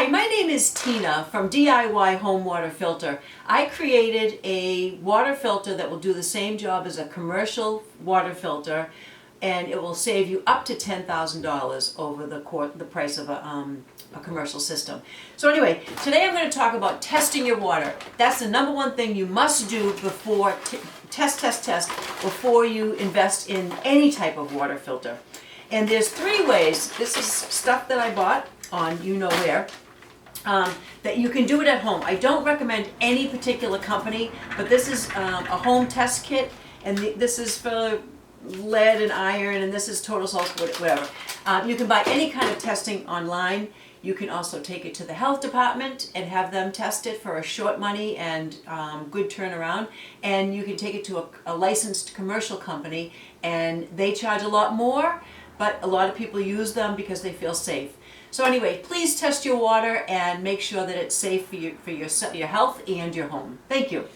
Hi, my name is Tina from DIY Home Water Filter. I created a water filter that will do the same job as a commercial water filter, and it will save you up to $10,000 over the price of a commercial system. So anyway, today I'm going to talk about testing your water. That's the number one thing you must do before test before you invest in any type of water filter. And there's three ways. This is stuff that I bought on you know where, that you can do it at home. I don't recommend any particular company, but this is a home test kit, and this is for lead and iron, and this is total salt, whatever. You can buy any kind of testing online. You can also take it to the health department and have them test it for a short money and good turnaround. And you can take it to a licensed commercial company, and they charge a lot more, but a lot of people use them because they feel safe. So anyway, please test your water and make sure that it's safe for your health and your home. Thank you.